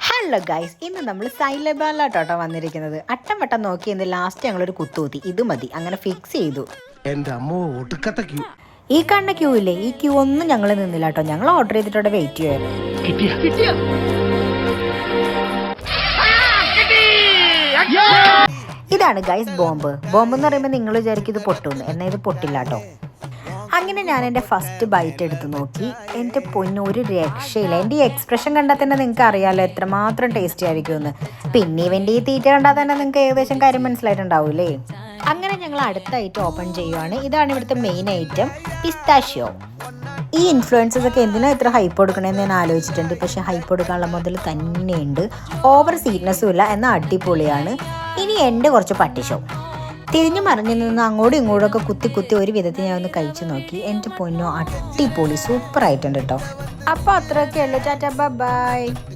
Hello guys, ഇന്ന് നമ്മൾ സൈലബാലാട്ടോട്ടോ വന്നിരിക്കുന്നത്. അട്ടം വട്ടം നോക്കി ഇന്ന് ലാസ്റ്റ് ഞങ്ങളൊരു കുത്തൂത്തി, ഇത് മതി അങ്ങനെ ഫിക്സ് ചെയ്തു. എന്റെ അമ്മോ, ഒടുക്കത്തെ ക്യൂ. ഈ കാണുന്ന ക്യൂ ഇല്ലേ, ഈ ക്യൂ ഒന്നും ഞങ്ങൾ നിന്നില്ല കേട്ടോ. ഞങ്ങൾ ഓർഡർ ചെയ്തിട്ടോടെ വെയിറ്റ് ചെയ്യുമായിരുന്നു. ഇതാണ് ഗൈസ് ബോംബ്. ബോംബ് എന്ന് പറയുമ്പോൾ നിങ്ങൾ വിചാരിക്കും ഇത് പൊട്ടുമെന്ന്, എന്നാൽ ഇത് പൊട്ടില്ല കേട്ടോ. അങ്ങനെ ഞാൻ എൻ്റെ ഫസ്റ്റ് ബൈറ്റ് എടുത്ത് നോക്കി. എൻ്റെ പൊന്ന്, ഒരു രക്ഷയില്ല. എൻ്റെ ഈ എക്സ്പ്രഷൻ കണ്ടാൽ തന്നെ നിങ്ങൾക്ക് അറിയാമല്ലോ എത്രമാത്രം ടേസ്റ്റി ആയിരിക്കുമെന്ന്. പിന്നെ ഇവൻ്റെ ഈ തീറ്റ കണ്ടാൽ തന്നെ നിങ്ങൾക്ക് ഏകദേശം കാര്യം മനസ്സിലായിട്ടുണ്ടാവൂലേ. അങ്ങനെ ഞങ്ങൾ അടുത്ത ഐറ്റം ഓപ്പൺ ചെയ്യുവാണ്. ഇതാണ് ഇവിടുത്തെ മെയിൻ ഐറ്റം, പിസ്താഷ്യോ. ഈ ഇൻഫ്ലുവൻസേഴ്സ് ഒക്കെ എന്തിനാ ഇത്ര ഹൈപ്പ് കൊടുക്കണമെന്ന് ഞാൻ ആലോചിച്ചിട്ടുണ്ട്. പക്ഷേ ഹൈപ്പ് കൊടുക്കാനുള്ള മുതൽ തന്നെയുണ്ട്. ഓവർ സ്വീറ്റ്നെസ്സും ഇല്ല, എന്നാൽ അടിപൊളിയാണ്. ഇനി എൻ്റെ കുറച്ച് പട്ടിഷോ. തിരിഞ്ഞു മറിഞ്ഞു നിന്ന് അങ്ങോട്ടും ഇങ്ങോട്ടും ഒക്കെ കുത്തി ഒരു വിധത്തിൽ ഞാൻ ഒന്ന് കഴിച്ചു നോക്കി. എൻ്റെ പൊന്നോ, അടിപൊളി, സൂപ്പർ ആയിട്ടുണ്ട് കേട്ടോ. അപ്പോൾ അത്രയൊക്കെ ഉള്ളൂ. ടാറ്റാ, ബൈ.